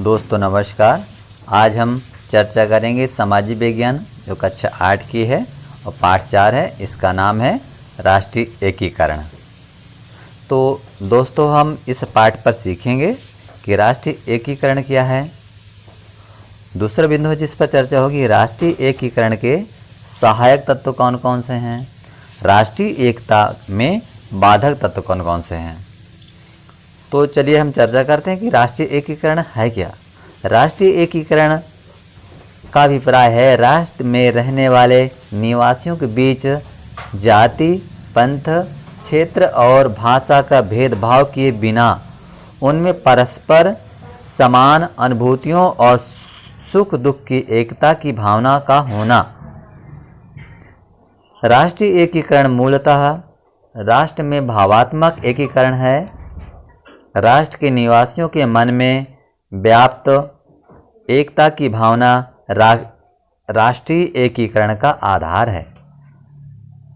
दोस्तों नमस्कार। आज हम चर्चा करेंगे सामाजिक विज्ञान जो कक्षा 8 की है और पाठ 4 है। इसका नाम है राष्ट्रीय एकीकरण। तो दोस्तों हम इस पाठ पर सीखेंगे कि राष्ट्रीय एकीकरण क्या है। दूसरा बिंदु है जिस पर चर्चा होगी, राष्ट्रीय एकीकरण के सहायक तत्व कौन कौन से हैं, राष्ट्रीय एकता में बाधक तत्व कौन कौन से हैं। तो चलिए हम चर्चा करते हैं कि राष्ट्रीय एकीकरण है क्या। राष्ट्रीय एकीकरण का अभिप्राय है राष्ट्र में रहने वाले निवासियों के बीच जाति, पंथ, क्षेत्र और भाषा का भेदभाव किए बिना उनमें परस्पर समान अनुभूतियों और सुख दुख की एकता की भावना का होना। राष्ट्रीय एकीकरण मूलतः राष्ट्र में भावात्मक एकीकरण है। राष्ट्र के निवासियों के मन में व्याप्त एकता की भावना राष्ट्रीय एकीकरण का आधार है।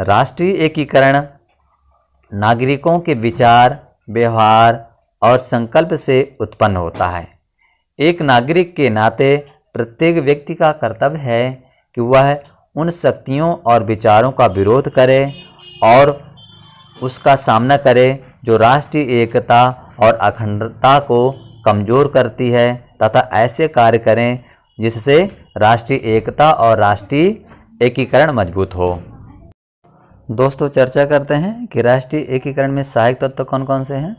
राष्ट्रीय एकीकरण नागरिकों के विचार, व्यवहार और संकल्प से उत्पन्न होता है। एक नागरिक के नाते प्रत्येक व्यक्ति का कर्तव्य है कि वह उन शक्तियों और विचारों का विरोध करे और उसका सामना करे जो राष्ट्रीय एकता और अखंडता को कमज़ोर करती है, तथा ऐसे कार्य करें जिससे राष्ट्रीय एकता और राष्ट्रीय एकीकरण मजबूत हो। दोस्तों चर्चा करते हैं कि राष्ट्रीय एकीकरण में सहायक तत्व कौन कौन से हैं।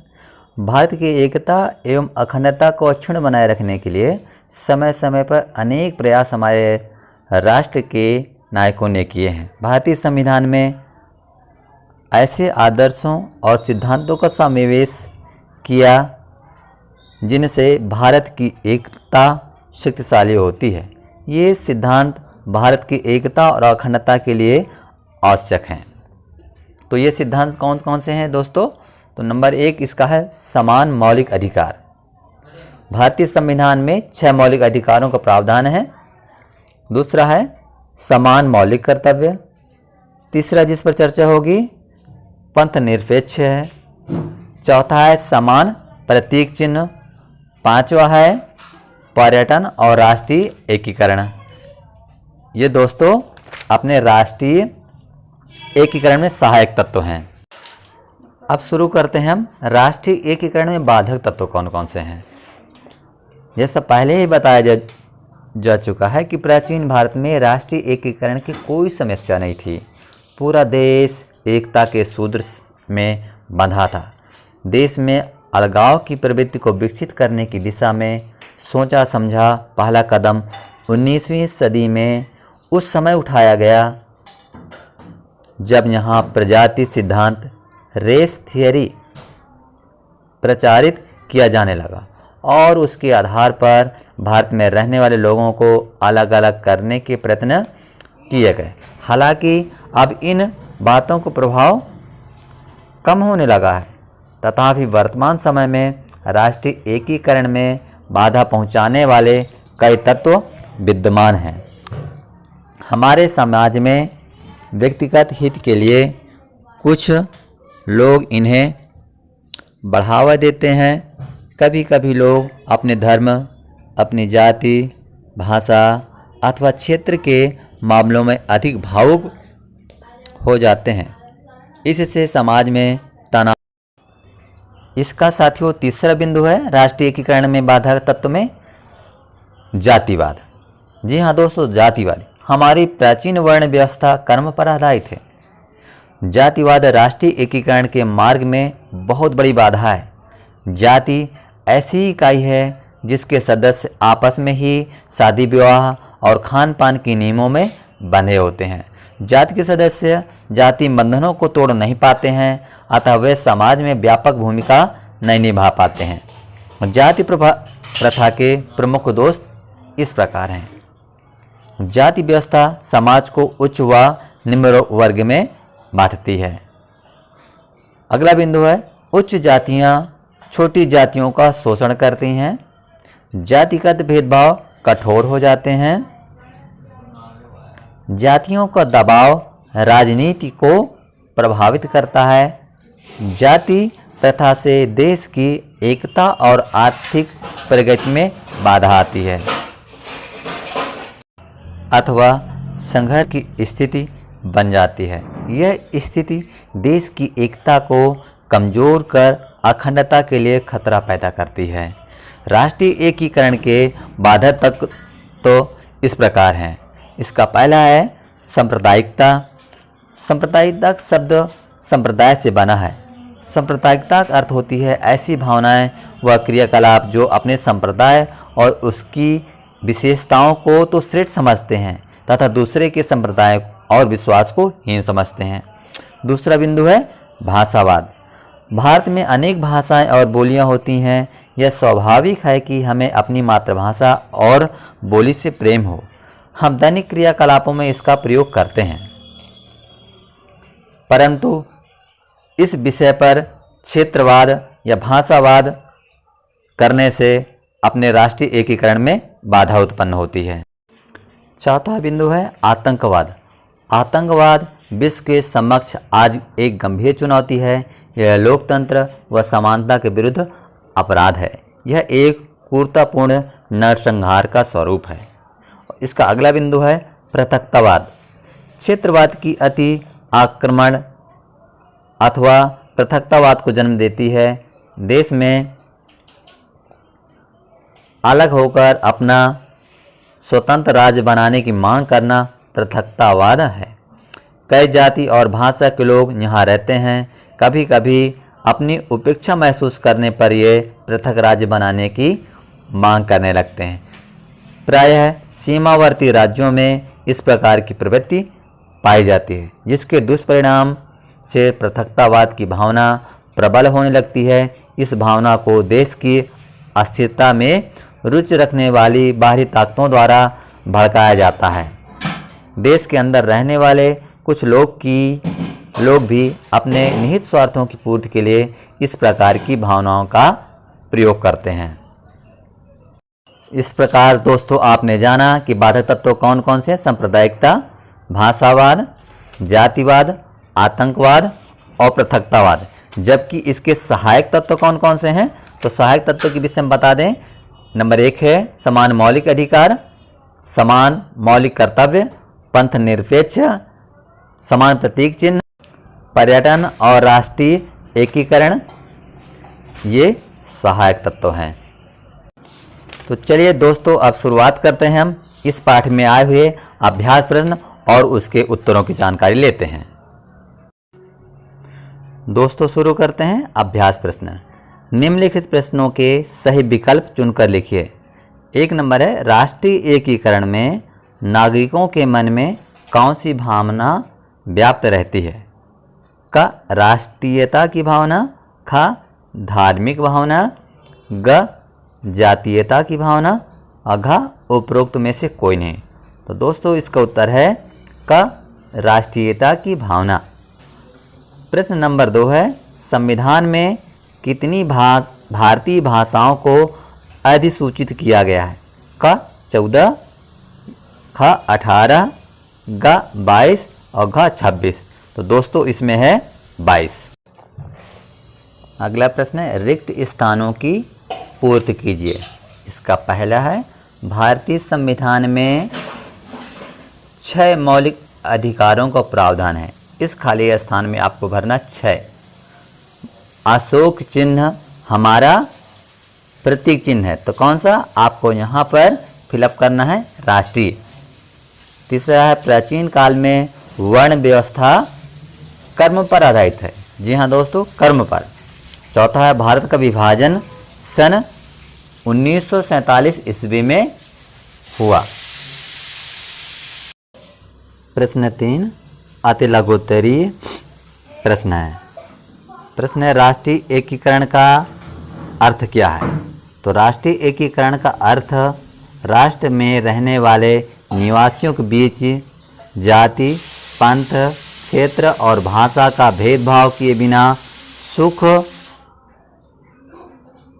भारत की एकता एवं अखंडता को अक्षुण्ण बनाए रखने के लिए समय समय पर अनेक प्रयास हमारे राष्ट्र के नायकों ने किए हैं। भारतीय संविधान में ऐसे आदर्शों और सिद्धांतों का समावेश किया जिनसे भारत की एकता शक्तिशाली होती है। ये सिद्धांत भारत की एकता और अखंडता के लिए आवश्यक हैं। तो ये सिद्धांत कौन कौन से हैं दोस्तों? तो नंबर 1 इसका है समान मौलिक अधिकार। भारतीय संविधान में 6 मौलिक अधिकारों का प्रावधान है। दूसरा है समान मौलिक कर्तव्य। तीसरा जिस पर चर्चा होगी पंथ निरपेक्ष है। चौथा है समान प्रतीक चिन्ह। पांचवा है पर्यटन और राष्ट्रीय एकीकरण। ये दोस्तों अपने राष्ट्रीय एकीकरण में सहायक तत्व हैं। अब शुरू करते हैं हम राष्ट्रीय एकीकरण में बाधक तत्व कौन कौन से हैं। जैसा पहले ही बताया जा चुका है कि प्राचीन भारत में राष्ट्रीय एकीकरण की कोई समस्या नहीं थी। पूरा देश एकता के सूत्र में बंधा था। देश में अलगाव की प्रवृत्ति को विकसित करने की दिशा में सोचा समझा पहला कदम 19वीं सदी में उस समय उठाया गया जब यहाँ प्रजाति सिद्धांत रेस थियरी प्रचारित किया जाने लगा और उसके आधार पर भारत में रहने वाले लोगों को अलग अलग करने के प्रयत्न किए गए। हालांकि अब इन बातों को प्रभाव कम होने लगा है, तथापि वर्तमान समय में राष्ट्रीय एकीकरण में बाधा पहुंचाने वाले कई तत्व विद्यमान हैं। हमारे समाज में व्यक्तिगत हित के लिए कुछ लोग इन्हें बढ़ावा देते हैं। कभी कभी लोग अपने धर्म, अपनी जाति, भाषा अथवा क्षेत्र के मामलों में अधिक भावुक हो जाते हैं। इससे समाज में तनाव। इसका साथियों तीसरा बिंदु है राष्ट्रीय एकीकरण में बाधक तत्व में जातिवाद। जी हाँ दोस्तों, जातिवाद हमारी प्राचीन वर्ण व्यवस्था कर्म पर आधारित है। जातिवाद राष्ट्रीय एकीकरण के मार्ग में बहुत बड़ी बाधा है। जाति ऐसी इकाई है जिसके सदस्य आपस में ही शादी विवाह और खान पान के नियमों में बंधे होते हैं। जाति के सदस्य जाति बंधनों को तोड़ नहीं पाते हैं, अतः वे समाज में व्यापक भूमिका नहीं निभा पाते हैं। जाति प्रथा के प्रमुख दोष इस प्रकार हैं। जाति व्यवस्था समाज को उच्च व निम्न वर्ग में बांटती है। अगला बिंदु है उच्च जातियां छोटी जातियों का शोषण करती हैं। जातिगत भेदभाव कठोर हो जाते हैं। जातियों का दबाव राजनीति को प्रभावित करता है। जाति तथा से देश की एकता और आर्थिक प्रगति में बाधा आती है अथवा संघर्ष की स्थिति बन जाती है। यह स्थिति देश की एकता को कमजोर कर अखंडता के लिए खतरा पैदा करती है। राष्ट्रीय एकीकरण के बाधक तत्व तो इस प्रकार हैं। इसका पहला है सांप्रदायिकता। सांप्रदायिकता शब्द संप्रदाय से बना है। सांप्रदायिकता का अर्थ होती है ऐसी भावनाएं व क्रियाकलाप जो अपने संप्रदाय और उसकी विशेषताओं को तो श्रेष्ठ समझते हैं तथा दूसरे के संप्रदाय और विश्वास को हीन समझते हैं। दूसरा बिंदु है भाषावाद। भारत में अनेक भाषाएं और बोलियां होती हैं। यह स्वाभाविक है कि हमें अपनी मातृभाषा और बोली से प्रेम हो। हम दैनिक क्रियाकलापों में इसका प्रयोग करते हैं, परंतु इस विषय पर क्षेत्रवाद या भाषावाद करने से अपने राष्ट्रीय एकीकरण में बाधा उत्पन्न होती है। चौथा बिंदु है आतंकवाद। आतंकवाद विश्व के समक्ष आज एक गंभीर चुनौती है। यह लोकतंत्र व समानता के विरुद्ध अपराध है। यह एक क्रूरतापूर्ण नरसंहार का स्वरूप है। इसका अगला बिंदु है पृथकतावाद। क्षेत्रवाद की अति आक्रमण अथवा पृथकतावाद को जन्म देती है। देश में अलग होकर अपना स्वतंत्र राज्य बनाने की मांग करना पृथकतावाद है। कई जाति और भाषा के लोग यहाँ रहते हैं। कभी कभी अपनी उपेक्षा महसूस करने पर ये पृथक राज्य बनाने की मांग करने लगते हैं। प्रायः सीमावर्ती राज्यों में इस प्रकार की प्रवृत्ति पाई जाती है, जिसके दुष्परिणाम से पृथकतावाद की भावना प्रबल होने लगती है। इस भावना को देश की अस्थिरता में रुचि रखने वाली बाहरी ताकतों द्वारा भड़काया जाता है। देश के अंदर रहने वाले कुछ लोग भी अपने निहित स्वार्थों की पूर्ति के लिए इस प्रकार की भावनाओं का प्रयोग करते हैं। इस प्रकार दोस्तों आपने जाना कि बाधक तत्व कौन कौन से हैं। सांप्रदायिकता, भाषावाद, जातिवाद, आतंकवाद और पृथकतावाद। जबकि इसके सहायक तत्व कौन कौन से हैं, तो सहायक तत्व के विषय में बता दें। नंबर 1 है समान मौलिक अधिकार, समान मौलिक कर्तव्य, पंथ निरपेक्ष, समान प्रतीक चिन्ह, पर्यटन और राष्ट्रीय एकीकरण, ये सहायक तत्व हैं। तो चलिए दोस्तों अब शुरुआत करते हैं। हम इस पाठ में आए हुए अभ्यास प्रश्न और उसके उत्तरों की जानकारी लेते हैं। दोस्तों शुरू करते हैं अभ्यास प्रश्न। निम्नलिखित प्रश्नों के सही विकल्प चुनकर लिखिए। 1 नंबर है राष्ट्रीय एकीकरण में नागरिकों के मन में कौन सी भावना व्याप्त रहती है। क राष्ट्रीयता की भावना, ख धार्मिक भावना, ग जातीयता की भावना और घ उपरोक्त में से कोई नहीं। तो दोस्तों इसका उत्तर है क राष्ट्रीयता की भावना। प्रश्न नंबर 2 है संविधान में कितनी भारतीय भाषाओं को अधिसूचित किया गया है। क 14, ख 18, ग 22 और घ 26। तो दोस्तों इसमें है 22। अगला प्रश्न है रिक्त स्थानों की पूर्ति कीजिए। इसका पहला है भारतीय संविधान में 6 मौलिक अधिकारों का प्रावधान है। इस खाली स्थान में आपको भरना 6। अशोक चिन्ह हमारा प्रतीक चिन्ह है, तो कौन सा आपको यहाँ पर फिलअप करना है, राष्ट्रीय। तीसरा है प्राचीन काल में वर्ण व्यवस्था कर्म पर आधारित है। जी हाँ दोस्तों, कर्म पर। चौथा है भारत का विभाजन सन 1947 ईस्वी में हुआ। प्रश्न 3 अति लघुत्तरीय प्रश्न है। प्रश्न है राष्ट्रीय एकीकरण का अर्थ क्या है। तो राष्ट्रीय एकीकरण का अर्थ राष्ट्र में रहने वाले निवासियों के बीच जाति, पंथ, क्षेत्र और भाषा का भेदभाव किए बिना सुख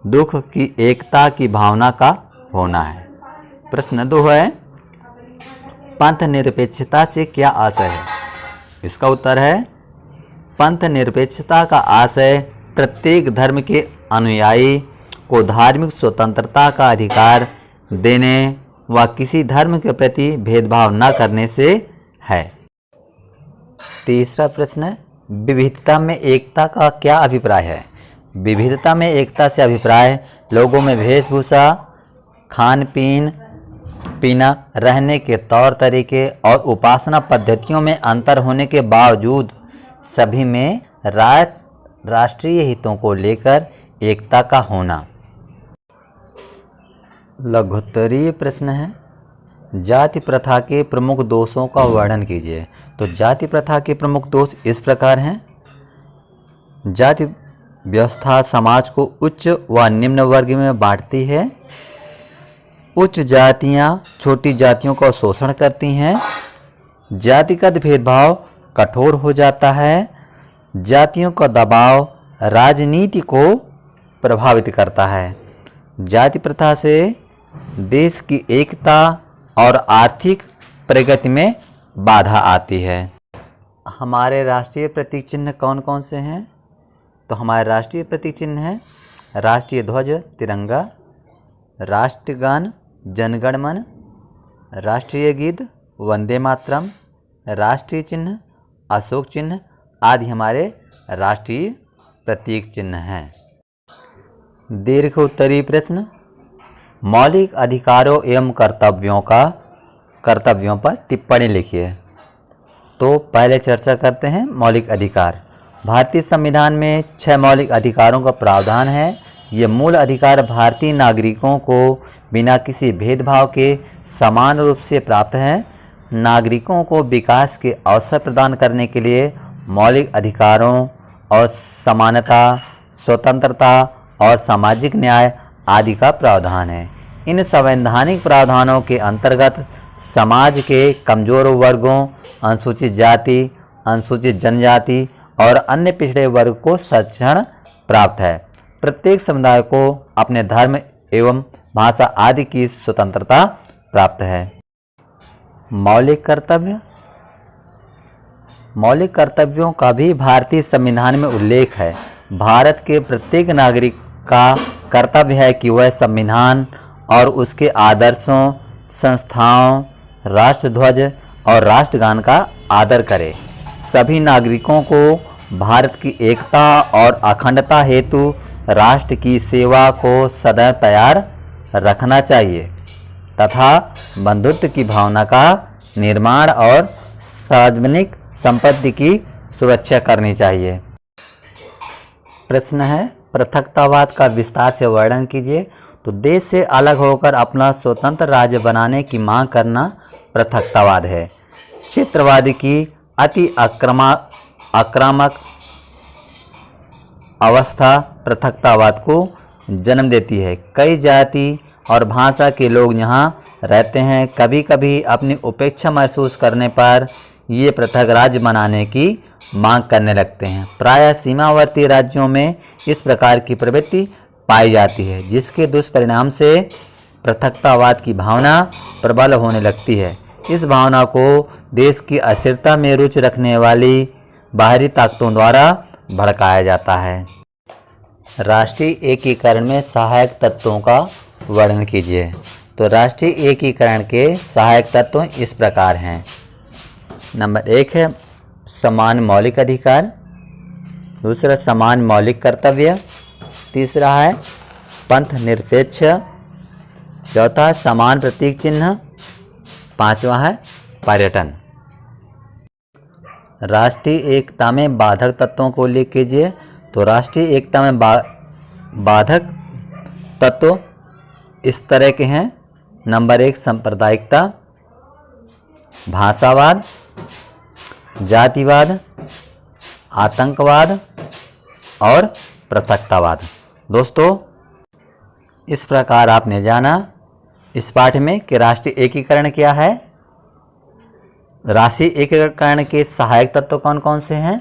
दुख की एकता की भावना का होना है। प्रश्न 2 है पंथ निरपेक्षता से क्या आशय है। इसका उत्तर है पंथ निरपेक्षता का आशय प्रत्येक धर्म के अनुयायी को धार्मिक स्वतंत्रता का अधिकार देने व किसी धर्म के प्रति भेदभाव न करने से है। तीसरा प्रश्न है, विविधता में एकता का क्या अभिप्राय है? विविधता में एकता से अभिप्राय लोगों में वेशभूषा, खान पीना, रहने के तौर तरीके और उपासना पद्धतियों में अंतर होने के बावजूद सभी में राष्ट्रीय हितों को लेकर एकता का होना। लघुत्तरीय प्रश्न है, जाति प्रथा के प्रमुख दोषों का वर्णन कीजिए। तो जाति प्रथा के प्रमुख दोष इस प्रकार हैं। जाति व्यवस्था समाज को उच्च व निम्न वर्ग में बांटती है। उच्च जातियां छोटी जातियों का शोषण करती हैं। जातिगत भेदभाव कठोर हो जाता है। जातियों का दबाव राजनीति को प्रभावित करता है। जाति प्रथा से देश की एकता और आर्थिक प्रगति में बाधा आती है। हमारे राष्ट्रीय प्रतीक चिन्ह कौन कौन से हैं? तो हमारे राष्ट्रीय प्रतीक चिन्ह हैं राष्ट्रीय ध्वज तिरंगा, राष्ट्रगान जनगण मन, राष्ट्रीय गीत वंदे मातरम, राष्ट्रीय चिन्ह अशोक चिन्ह आदि हमारे राष्ट्रीय प्रतीक चिन्ह हैं। दीर्घ उत्तरीय प्रश्न, मौलिक अधिकारों एवं कर्तव्यों पर टिप्पणी लिखिए। तो पहले चर्चा करते हैं मौलिक अधिकार। भारतीय संविधान में 6 मौलिक अधिकारों का प्रावधान है। ये मूल अधिकार भारतीय नागरिकों को बिना किसी भेदभाव के समान रूप से प्राप्त हैं। नागरिकों को विकास के अवसर प्रदान करने के लिए मौलिक अधिकारों और समानता, स्वतंत्रता और सामाजिक न्याय आदि का प्रावधान है। इन संवैधानिक प्रावधानों के अंतर्गत समाज के कमजोर वर्गों, अनुसूचित जाति, अनुसूचित जनजाति और अन्य पिछड़े वर्ग को संरक्षण प्राप्त है। प्रत्येक समुदाय को अपने धर्म एवं भाषा आदि की स्वतंत्रता प्राप्त है। मौलिक कर्तव्य, मौलिक कर्तव्यों का भी भारतीय संविधान में उल्लेख है। भारत के प्रत्येक नागरिक का कर्तव्य है कि वह संविधान और उसके आदर्शों, संस्थाओं, राष्ट्रध्वज और राष्ट्रगान का आदर करे। सभी नागरिकों को भारत की एकता और अखंडता हेतु राष्ट्र की सेवा को सदैव तैयार रखना चाहिए तथा बंधुत्व की भावना का निर्माण और सार्वजनिक संपत्ति की सुरक्षा करनी चाहिए। प्रश्न है, पृथकतावाद का विस्तार से वर्णन कीजिए। तो देश से अलग होकर अपना स्वतंत्र राज्य बनाने की मांग करना पृथकतावाद है। क्षेत्रवाद की अति आक्रामक अवस्था पृथकतावाद को जन्म देती है। कई जाति और भाषा के लोग यहाँ रहते हैं। कभी कभी अपनी उपेक्षा महसूस करने पर ये पृथक राज्य बनाने की मांग करने लगते हैं। प्रायः सीमावर्ती राज्यों में इस प्रकार की प्रवृत्ति पाई जाती है, जिसके दुष्परिणाम से पृथकतावाद की भावना प्रबल होने लगती है। इस भावना को देश की अस्थिरता में रुचि रखने वाली बाहरी ताकतों द्वारा भड़काया जाता है। राष्ट्रीय एकीकरण में सहायक तत्वों का वर्णन कीजिए। तो राष्ट्रीय एकीकरण के सहायक तत्व इस प्रकार हैं। नंबर 1 है समान मौलिक अधिकार, दूसरा समान मौलिक कर्तव्य, तीसरा है पंथ निरपेक्ष, चौथा है समान प्रतीक चिन्ह, पांचवा है पर्यटन। राष्ट्रीय एकता में बाधक तत्वों को उल्लेख कीजिए। तो राष्ट्रीय एकता में बाधक तत्व इस तरह के हैं। नंबर 1 सांप्रदायिकता, भाषावाद, जातिवाद, आतंकवाद और पृथकतावाद। दोस्तों, इस प्रकार आपने जाना इस पाठ में कि राष्ट्रीय एकीकरण क्या है, राष्ट्रीय एकीकरण के सहायक तत्व कौन कौन से हैं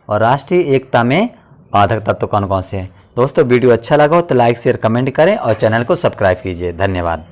और राष्ट्रीय एकता में बाधक तत्व कौन कौन से हैं। दोस्तों, वीडियो अच्छा लगा हो तो लाइक शेयर कमेंट करें और चैनल को सब्सक्राइब कीजिए। धन्यवाद।